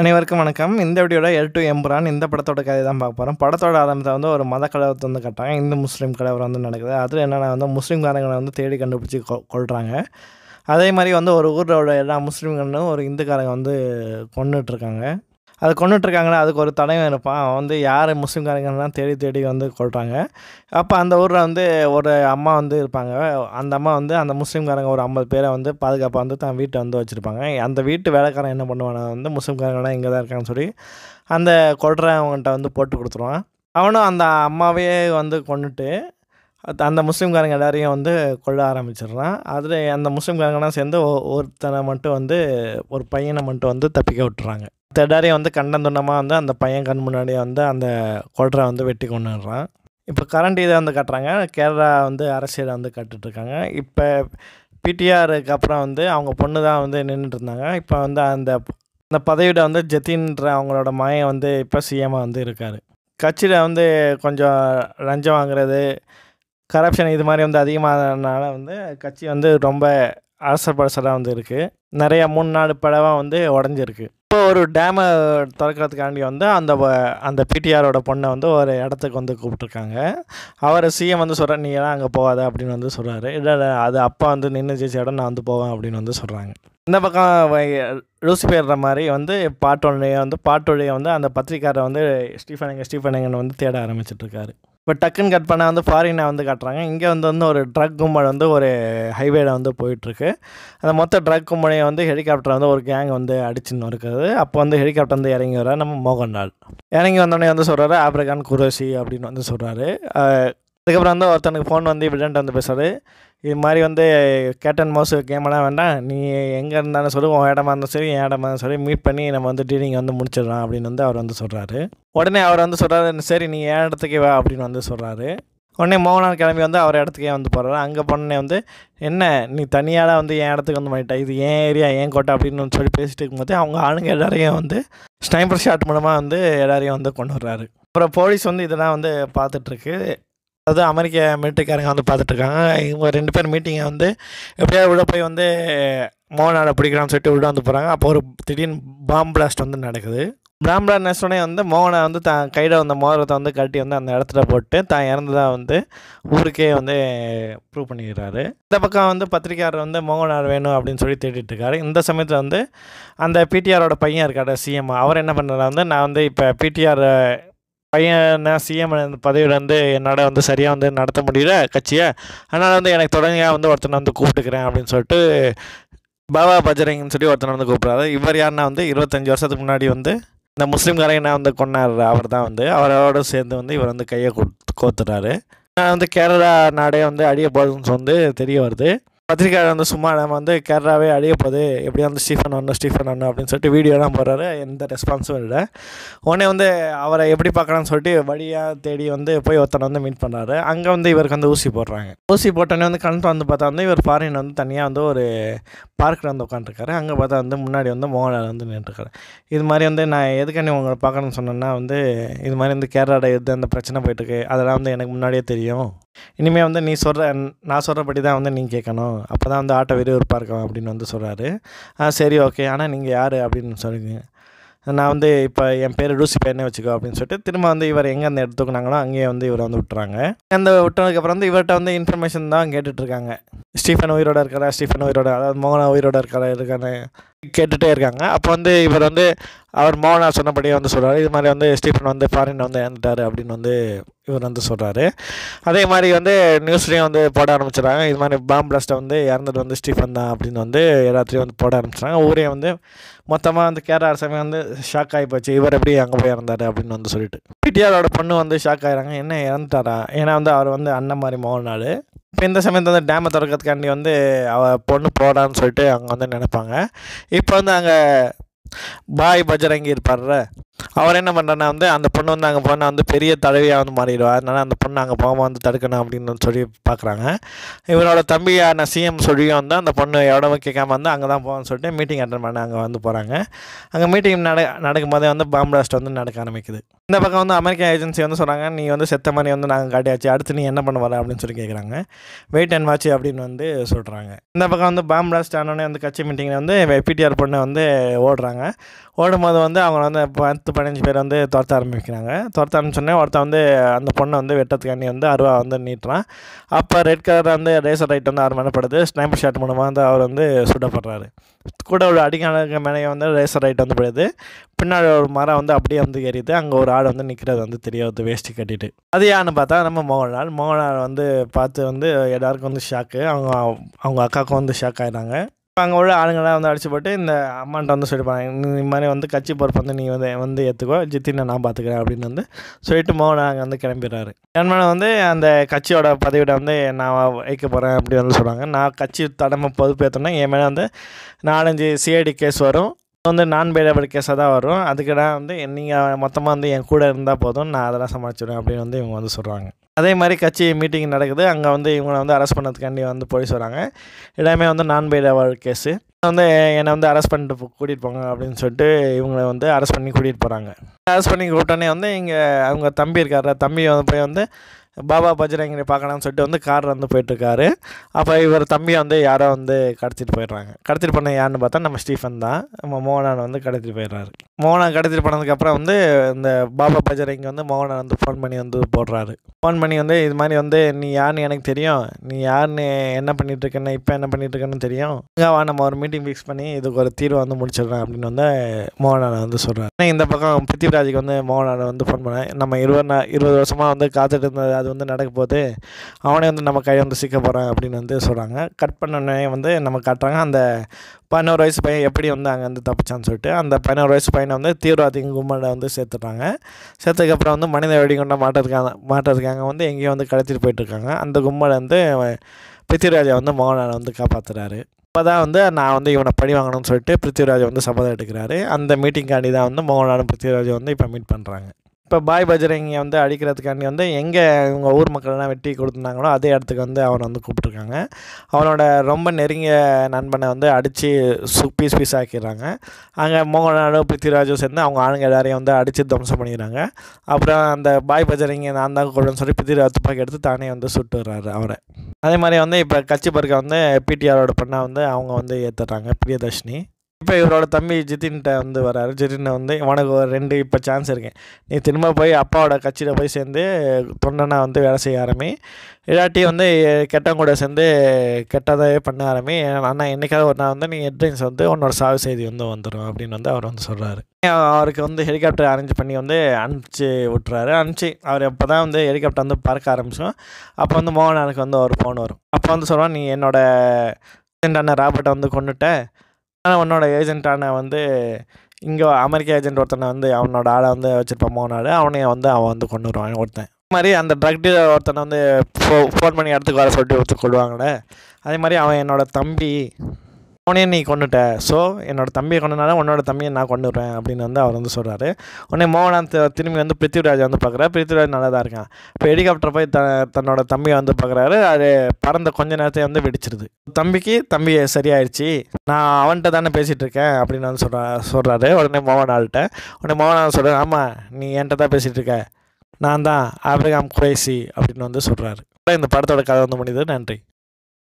அனைவருக்கும் வணக்கம். இந்த வீடியோட எல் டு எம்புரான் இந்த படத்தோட கதை தான் பார்க்க போகிறோம். படத்தோட ஆரம்பத்தை வந்து ஒரு மத கலவரத்தை வந்து கட்டுறாங்க. இந்து முஸ்லீம் கலவரம் வந்து நடக்குது. அதில் என்னென்னா வந்து முஸ்லீம்காரங்களை வந்து தேடி கண்டுபிடிச்சி கொள்கிறாங்க. அதே மாதிரி வந்து ஒரு ஊரோட எல்லா முஸ்லீம்களும் ஒரு இந்துக்காரங்க வந்து கொன்னுட்ருக்காங்க. அது கொன்னுட்ருக்காங்கன்னா அதுக்கு ஒரு தலைவன் இருப்பான். அவன் வந்து யார் முஸ்லீம்காரங்கள்லாம் தேடி தேடி வந்து கொள்கிறாங்க. அப்போ அந்த ஊரில் வந்து ஒரு அம்மா வந்து இருப்பாங்க. அந்த அம்மா வந்து அந்த முஸ்லீம்காரங்க ஒரு 50 பேரை வந்து பாதுகாப்பாக வந்து தான் வீட்டை வந்து வச்சுருப்பாங்க. அந்த வீட்டு வேலைக்காரன் என்ன பண்ணுவானா வந்து முஸ்லீம்காரங்களாம் இங்கே தான் இருக்கான்னு சொல்லி அந்த கொல்றவங்கள்ட்ட வந்து போட்டு கொடுத்துருவான். அவனும் அந்த அம்மாவே வந்து கொன்னுட்டு அந்த முஸ்லீம்காரங்க எல்லாரையும் வந்து கொல்ல ஆரம்பிச்சிடுறான். அதில் அந்த முஸ்லீம்காரங்களாம் சேர்ந்து ஒருத்தனை மட்டும் வந்து ஒரு பையனை மட்டும் வந்து தப்பிக்க விட்டுறாங்க. எல்லாரையும் வந்து கண்டந்துண்டமாக வந்து அந்த பையன் கண் முன்னாடியே வந்து அந்த கொல்ற வந்து வெட்டி கொண்டுடுறான். இப்போ கரண்ட் இதை வந்து கட்டுறாங்க. கேரளா வந்து அரசியலை வந்து கட்டுட்ருக்காங்க. இப்போ பிடிஆருக்கு அப்புறம் வந்து அவங்க பொண்ணு தான் வந்து நின்றுட்டு இருந்தாங்க. இப்போ வந்து அந்த பதவியில் வந்து ஜெத்தின்ற அவங்களோட மகன் வந்து இப்போ சிஎம்மாக வந்து இருக்கார். கட்சியில் வந்து கொஞ்சம் லஞ்சம் வாங்குறது, கரப்ஷன் இது மாதிரி வந்து அதிகமானதுனால வந்து கட்சி வந்து ரொம்ப அரசர் பரசராக வந்து இருக்குது. நிறையா 3-4 படவாக வந்து உடஞ்சிருக்கு. இப்போ ஒரு டேமை திறக்கிறதுக்காண்டி வந்து அந்த பிடிஆரோட பொண்ணை வந்து ஒரு இடத்துக்கு வந்து கூப்பிட்ருக்காங்க. அவர் சிஎம் வந்து சொல்கிறார், நீ எல்லாம் அங்கே போகாத அப்படின்னு வந்து சொல்கிறாரு. இல்லை அது அப்பா வந்து நின்று ஜெயிச்ச இடம், நான் வந்து போவேன் அப்படின்னு வந்து சொல்கிறாங்க. இந்த பக்கம் லூசிஃபர்ற மாதிரி வந்து பாட்டோடைய வந்து அந்த பத்திரிக்காரை வந்து ஸ்டீஃபனுங்கன்னு வந்து தேட ஆரம்பிச்சிட்ருக்காரு. இப்போ டக்குன்னு கட் பண்ணால் வந்து ஃபாரினை வந்து காட்டுறாங்க. இங்கே வந்து ஒரு ட்ரக் கும்பல் வந்து ஒரு ஹைவேல வந்து போயிட்டுருக்கு. அந்த மொத்த ட்ரக் கும்பலையை வந்து ஹெலிகாப்டர் வந்து ஒரு கேங் வந்து அடிச்சுன்னு இருக்குது. அப்போ வந்து ஹெலிகாப்டர் வந்து இறங்கி வர்றாரு நம்ம மோகன்லால். இறங்கி வந்தோடனே வந்து சொல்கிறாரு ஆப்ரிக்கான் குரோசி அப்படின்னு வந்து சொல்கிறாரு. அதுக்கப்புறம் வந்து ஒருத்தனுக்கு ஃபோன் வந்து வில்லன்ட்டு வந்து பேசுகிறாரு. இது மாதிரி வந்து கேட் அண்ட் மவுஸ் கேமெல்லாம் வேண்டாம், நீ எங்கே இருந்தாலும் சொல்லி உன் இடமா இருந்தாலும் சரி என் இடமா இருந்தாலும் சரி மீட் பண்ணி நம்ம வந்து டீலிங் வந்து முடிச்சிடலாம் அப்படின்னு வந்து அவர் வந்து சொல்கிறாரு. உடனே அவர் வந்து சொல்கிறாரு, சரி நீ என் இடத்துக்கே வா அப்படின்னு வந்து சொல்கிறாரு. உடனே மோகன்லால் கிளம்பி வந்து அவர் இடத்துக்கே வந்து போகிறாரு. அங்கே போனே வந்து என்ன நீ தனியால் வந்து என் இடத்துக்கு வந்து பண்ணிட்டா, இது என் ஏரியா என் கோட்டை அப்படின்னு சொல்லி பேசிட்டு இருக்கும்போது அவங்க ஆளுங்க எல்லாரையும் வந்து ஸ்னைப்பர் ஷாட் மூலமாக வந்து எல்லாரையும் வந்து கொண்டு வர்றாரு. அப்புறம் போலீஸ் வந்து இதெல்லாம் வந்து பார்த்துட்ருக்கு. அதாவது அமெரிக்க மிலிட்டரிக்காரங்க வந்து பார்த்துட்ருக்காங்க. இவங்க 2 பேர் மீட்டிங்கை வந்து எப்படியாவது உள்ள போய் வந்து மோகன்லாலை பிடிக்கலாம்னு சொல்லிட்டு உள்ள வந்து போகிறாங்க. அப்போ ஒரு திடீர்னு பாம் பிளாஸ்ட் வந்து நடக்குது. பாம் பிளாஸ்டோடனே வந்து மோகனை வந்து தான் கையில் வந்த மோதிரத்தை வந்து கட்டி வந்து அந்த இடத்துல போட்டு தான் இறந்ததாக வந்து ஊருக்கே வந்து ப்ரூவ் பண்ணிக்கிறாரு. இந்த பக்கம் வந்து பத்திரிக்கையாளர் வந்து மோகன்லால் வேணும் அப்படின்னு சொல்லி தேடிட்டு இருக்காரு. இந்த சமயத்தில் வந்து அந்த பிடிஆரோட பையன் இருக்காரு சிஎம், அவர் என்ன பண்ணுறாரு வந்து நான் வந்து இப்போ பிடிஆர் பையன் சிஎம் பதவியில் வந்து என்னால் வந்து சரியாக வந்து நடத்த முடியல கட்சியை, அதனால் வந்து எனக்கு தொடங்கியாக வந்து ஒருத்தனை வந்து கூப்பிட்டுக்கிறேன் அப்படின்னு சொல்லிட்டு பாபா பஜரங்கன்னு சொல்லி ஒருத்தனை வந்து கூப்பிட்றாரு. இவர் யாருன்னா வந்து 25 வருஷத்துக்கு முன்னாடி வந்து இந்த முஸ்லீம்காரங்க வந்து கொண்டாடுற அவர் தான் வந்து அவரோட சேர்ந்து வந்து இவர் வந்து கையை கோத்துறாரு. வந்து கேரளா நாடே வந்து அழிய போகுதுன்னு வந்து தெரிய வருது. பத்திரிக்கையாளர் வந்து சும்மா நம்ம வந்து கேரளாவே அழிய போகுது, எப்படியா வந்து ஸ்டீஃபன் வரணும் அப்படின்னு சொல்லிட்டு வீடியோலாம் போடுறாரு. எந்த ரெஸ்பான்ஸும் இல்லை. உடனே வந்து அவரை எப்படி பார்க்கலான்னு சொல்லிட்டு வழியாக தேடி வந்து போய் ஒருத்தனை வந்து மீட் பண்ணுறாரு. அங்கே வந்து இவருக்கு வந்து ஊசி போடுறாங்க. ஊசி போட்டோன்னே வந்து கணக்கு வந்து பார்த்தா வந்து இவர் ஃபாரின் வந்து தனியாக வந்து ஒரு பார்க்கில் வந்து உட்காந்துருக்காரு. அங்கே பார்த்தா வந்து முன்னாடி வந்து மோகன்லால் வந்து நின்றுருக்காரு. இது மாதிரி வந்து நான் எதுக்காண்டி உங்களை பார்க்கணும்னு சொன்னேன்னா வந்து இது மாதிரி வந்து கேரளாவில் அந்த பிரச்சனை போயிட்டுருக்கு, அதெல்லாம் வந்து எனக்கு முன்னாடியே தெரியும். இனிமேல் வந்து நான் சொல்கிறபடி தான் வந்து நீங்கள் கேட்கணும், அப்போ தான் வந்து ஆட்டோ விறுவிறுப்பாக இருக்கும் அப்படின்னு வந்து சொல்கிறாரு. சரி ஓகே, ஆனால் நீங்கள் யார் அப்படின்னு சொல்லுங்க. நான் வந்து இப்போ என் பேர் லூசிஃபர்னே வச்சுக்கோ அப்படின்னு சொல்லிட்டு திரும்ப வந்து இவர் எங்கே அந்த எடுத்துக்கினாங்களோ அங்கேயே வந்து இவரை வந்து விட்டுறாங்க. அந்த விட்டதுக்கப்புறம் வந்து இவர்கிட்ட வந்து இன்ஃபர்மேஷன் தான் கேட்டுட்ருக்காங்க. ஸ்டீஃபன் உயிரோட இருக்காரா, அதாவது மோகனா உயிரோட இருக்கான்னு கேட்டுகிட்டே இருக்காங்க. அப்போ வந்து இவர் வந்து அவர் மோகனா சொன்னபடியே வந்து சொல்கிறாரு, இது மாதிரி வந்து ஸ்டீஃபன் வந்து ஃபாரின் வந்து இறந்துட்டார் அப்படின்னு வந்து இவர் வந்து சொல்கிறாரு. அதே மாதிரி வந்து நியூஸ்லேயும் வந்து போட ஆரம்பிச்சிடுறாங்க. இது மாதிரி பாம் பிளாஸ்ட்டை வந்து இறந்துட்டு வந்து ஸ்டீஃபன் தான் அப்படின்னு வந்து எல்லாத்தையும் வந்து போட ஆரம்பிச்சிட்டாங்க. ஊரே வந்து மொத்தமாக வந்து கேரளா அரசாங்கம் வந்து ஷாக் ஆகி போச்சு, இவர் எப்படி அங்கே போய் இறந்தார் அப்படின்னு வந்து சொல்லிட்டு. பிடிஆரோட பொண்ணு வந்து ஷாக் ஆகிறாங்க, என்ன இறந்துட்டாரா, ஏன்னா வந்து அவர் வந்து அண்ணன் மாதிரி மோகன்லால். இப்போ இந்த சமயத்தில் வந்து டேமை திறக்கிறதுக்காண்டி வந்து அவள் பொண்ணு போடான்னு சொல்லிட்டு அவங்க வந்து நினைப்பாங்க. இப்போ வந்து அங்கே பாய் பஜரங்கி இருப்பார்ல, அவர் என்ன பண்ணுறாருன்னா வந்து அந்த பொண்ணு வந்து அங்கே போனால் வந்து பெரிய தலைவியாக வந்து மாறிடுவா. அதனால் அந்த பொண்ணு அங்கே போகாமல் வந்து தடுக்கணும் அப்படின்னு சொல்லி பார்க்குறாங்க. இவரோட தம்பியான சிஎம் சொல்லியும் வந்து அந்த பொண்ணு எவ்வளோ கேட்காம வந்து அங்கே தான் போகணும்னு சொல்லிட்டு மீட்டிங் அட்டன் பண்ண அங்கே வந்து போகிறாங்க. அங்கே மீட்டிங் நடக்கும் போதே வந்து பாம் பிளாஸ்ட் வந்து நடக்க ஆரம்பிக்குது. இந்த பக்கம் வந்து அமெரிக்கன் ஏஜென்சி வந்து சொல்கிறாங்க, நீ வந்து செத்த மாதிரி வந்து நாங்கள் காட்டியாச்சு, அடுத்து நீ என்ன பண்ண வர அப்படின்னு சொல்லி கேட்குறாங்க. வெயிட் அண்ட் வாட்ச் அப்படின்னு வந்து சொல்கிறாங்க. இந்த பக்கம் வந்து பாம் பிளாஸ்ட் ஆனோடனே வந்து கட்சி மீட்டிங்கில் வந்து பிடிஆர் பொண்ணு வந்து ஓடுறாங்க. ஓடும்போது வந்து அவங்க வந்து 10-15 பேர் வந்து துரத்த ஆரம்பிக்கிறாங்க. துரத்த ஆரம்பிச்சோடனே ஒருத்தன் வந்து அந்த பொண்ணை வந்து வெட்டத்துக்காண்டி வந்து அருவா வந்து நீட்டுறான். அப்போ ரெட் கலர் வந்து ரேசர் ரைட் வந்து அவர் மேலப்படுது. ஸ்னைப்பர் ஷாட் மூலமாக வந்து அவர் வந்து சுடப்படுறாரு. கூட ஒரு அடிக்கான மேலே வந்து ரேசர் ரைட் வந்து போயிடுது. பின்னாடி ஒரு மரம் வந்து அப்படியே வந்து எரியுது. அங்கே ஒரு ஆள் வந்து நிற்கிறது வந்து தெரியாது, வேஷ்டி கட்டிட்டு. அது யாருன்னு பார்த்தா நம்ம மோகன்லால் வந்து பார்த்து வந்து எல்லாருக்கும் வந்து ஷாக்கு. அவங்க அக்காவுக்கும் வந்து ஷாக் ஆகிட்டாங்க. அங்கே உள்ள ஆளுங்களாம் வந்து அடிச்சு போட்டு இந்த அம்மான்ட்ட வந்து சொல்லிப்பாங்க, இந்த மாதிரி வந்து கட்சி பொறுப்பு வந்து நீ வந்து ஏற்றுக்கோ, ஜித்தினை நான் பார்த்துக்கிறேன் அப்படின்னு வந்து சொல்லிட்டு மோகன் அங்கே வந்து கிளம்பிடுறாரு. என் மேலே வந்து அந்த கட்சியோட பதவியிட வந்து நான் வைக்க போகிறேன் அப்படி வந்து சொல்கிறாங்க. நான் கட்சி தலைமை பொறுப்பேற்றோன்னா என் மேலே வந்து 4-5 சிஐடி கேஸ் வரும். வந்து நான் பெயிலபிள் கேஸாக தான் வரும். அதுக்கெல்லாம் வந்து நீங்கள் மொத்தமாக வந்து என் கூட இருந்தால் போதும், நான் அதெல்லாம் சமாளிச்சிடுவேன் அப்படின்னு வந்து இவங்க வந்து சொல்கிறாங்க. அதே மாதிரி கட்சி மீட்டிங் நடக்குது. அங்கே வந்து இவங்களை வந்து அரெஸ்ட் பண்ணதுக்காண்டி வந்து போலீஸ் வராங்க. எல்லாமே வந்து நான் பெயிலபிள் கேஸு. வந்து என்னை வந்து அரெஸ்ட் பண்ணிட்டு கூட்டிகிட்டு போங்க அப்படின்னு சொல்லிட்டு இவங்களை வந்து அரெஸ்ட் பண்ணி கூட்டிகிட்டு போகிறாங்க. அரெஸ்ட் பண்ணி கூட்டோன்னே வந்து இங்கே அவங்க தம்பி இருக்கார். தம்பி வந்து போய் வந்து பாபா பஜ்ரங்கி பார்க்கலாம்னு சொல்லிட்டு வந்து கார் வந்து போயிட்டுருக்காரு. அப்போ இவர் தம்பியை வந்து யாரோ வந்து கடத்திட்டு போயிடுறாங்க. கடத்திட்டு போன யாருன்னு பார்த்தா நம்ம ஸ்டீஃபன் தான். நம்ம மோகனான் வந்து கடத்திட்டு போயிடுறாரு. மோகனான் கடத்திட்டு போனதுக்கப்புறம் வந்து இந்த பாபா பஜ்ரங்கி வந்து மோகனான் வந்து ஃபோன் பண்ணி வந்து போடுறாரு. ஃபோன் பண்ணி வந்து இது மாதிரி வந்து நீ யாருன்னு எனக்கு தெரியும், நீ யாருன்னு என்ன பண்ணிகிட்ருக்கேன்னு இப்போ என்ன பண்ணிகிட்ருக்கேன்னு தெரியும், நம்ம ஒரு மீட்டிங் ஃபிக்ஸ் பண்ணி இதுக்கு ஒரு தீர்வை வந்து முடிச்சிடுறேன் அப்படின்னு வந்து மோகனான் வந்து சொல்கிறார். இந்த பக்கம் பிருத்திவிராஜுக்கு வந்து மோகனான் வந்து ஃபோன் பண்ணேன், நம்ம 20 வருஷமாக வந்து காத்துட்டு இருந்தது அது வந்து நடக்க போது, அவனே வந்து நம்ம கையை வந்து சிக்க போகிறான் அப்படின்னு வந்து சொல்கிறாங்க. கட் பண்ணோடனே வந்து நம்ம காட்டுறாங்க அந்த 11 வயசு பையன் எப்படி வந்து அங்கே வந்து தப்பிச்சான்னு சொல்லிட்டு. அந்த 11 வயசு பையனை வந்து தீவிரவாதிங்க கும்பலை வந்து சேர்த்துட்றாங்க. சேர்த்ததுக்கப்புறம் வந்து மனித வெடிகுண்டை மாட்டுறதுக்காக வந்து எங்கேயும் வந்து கடத்திட்டு போயிட்டுருக்காங்க. அந்த கும்பலை வந்து பிருத்திவிராஜை வந்து மோகனானை வந்து காப்பாற்றுறாரு. அப்போ தான் வந்து நான் வந்து இவனை பழி வாங்கணும்னு சொல்லிட்டு பிருத்திவிராஜை வந்து சபதம் எடுக்கிறாரு. அந்த மீட்டிங்காண்டி தான் வந்து மோகனானும் பிருத்திவிராஜை வந்து இப்போ மீட் பண்ணுறாங்க. இப்போ பாய் பஜ்ரங்கியை வந்து அடிக்கிறதுக்காண்டி வந்து எங்கே இவங்க ஊர் மக்கள்லாம் வெட்டி கொடுத்துருந்தாங்களோ அதே இடத்துக்கு வந்து அவனை வந்து கூப்பிட்ருக்காங்க. அவனோட ரொம்ப நெருங்கிய நண்பனை வந்து அடித்து பீஸ் ஆக்கிடுறாங்க. அங்கே மோகனாலும் பிருத்திவிராஜும் சேர்ந்து அவங்க ஆளுங்க எல்லாரையும் வந்து அடித்து துவம்சம் பண்ணிடுறாங்க. அப்புறம் அந்த பாய் பஜ்ரங்கி நான் தான் கொள்ளுன்னு சொல்லி பிருத்திவிராஜ் துப்பாக்கி எடுத்து தானே வந்து சுட்டுறாரு அவரை. அதே மாதிரி வந்து இப்போ கட்சி பருக்க வந்து பிடிஆரோட பண்ணா வந்து அவங்க வந்து ஏற்றுறாங்க, பிரியதர்ஷினி. இப்போ இவரோட தம்பி ஜித்தின்கிட்ட வந்து வராரு. ஜித்தின் வந்து உனக்கு ஒரு 2 இப்போ சான்ஸ் இருக்கு, நீ திரும்ப போய் அப்பாவோட கட்சியில் போய் சேர்ந்து தொண்டனா வந்து வேலை செய்ய ஆரம்பி, இல்லாட்டி வந்து கெட்டவங்க கூட சேர்ந்து கெட்டதாகவே பண்ண ஆரம்பி. ஆனால் என்றைக்காவது ஒரு நாள் வந்து நீ ஹெட்லைன்ஸ் வந்து உன்னோட சாவு செய்தி வந்து வந்துடும் அப்படின்னு வந்து அவர் வந்து சொல்கிறாரு. அவருக்கு வந்து ஹெலிகாப்டர் அரேஞ்ச் பண்ணி வந்து அனுப்பிச்சி விட்டுறாரு. அவர் அப்போ தான் வந்து ஹெலிகாப்டர் வந்து பறக்க ஆரம்பிச்சோம். அப்போ வந்து மோகனானுக்கு வந்து ஒரு ஃபோன் வரும். அப்போ வந்து சொல்லுவான், நீ என்னோட ஏஜென்டான ராபர்ட்டை வந்து கொண்டுட்ட, ஆனால் உன்னோட ஏஜென்ட்டான வந்து இங்கே அமெரிக்கா ஏஜென்ட் ஒருத்தனை வந்து அவனோட ஆளை வந்து வச்சுருப்பான் மோகனாடு, அவனையும் வந்து அவன் வந்து கொண்டு வருவான் ஒருத்தன். அது மாதிரி அந்த ட்ரக் டீலர் ஒருத்தனை வந்து ஃபோன் பண்ணி இடத்துக்கு வர சொல்லிட்டு ஒருத்தர் கொள்வாங்களே, அதே மாதிரி அவன் என்னோடய தம்பி, அவனையும் நீ கொண்டுட்ட, ஸோ என்னோடய தம்பியை கொண்டனால உன்னோட தம்பியை நான் கொண்டு வருவேன் அப்படின்னு வந்து அவர் வந்து சொல்கிறாரு. உடனே மோகனான் திரும்பி வந்து பிருத்திவிராஜை வந்து பார்க்குறாரு. பிருத்திவிராஜ் நல்லா தான் இருக்கான். இப்போ ஹெலிகாப்டர் போய் தன்னோட தம்பியை வந்து பார்க்குறாரு. அது பறந்த கொஞ்ச நேரத்தை வந்து வெடிச்சிருது. தம்பி சரியாயிடுச்சு, நான் அவன்கிட்ட தானே பேசிகிட்டு இருக்கேன் அப்படின்னு வந்து சொல்கிறாரு. உடனே மோகனால் சொல்கிறார், ஆமாம் நீ என்கிட்ட தான் பேசிகிட்டு இருக்க, நான் தான் ஆப்ரகாம் குறைசி அப்படின்னு வந்து சொல்கிறாரு. இந்த படத்தோட கதை வந்து முடியுது. நன்றி.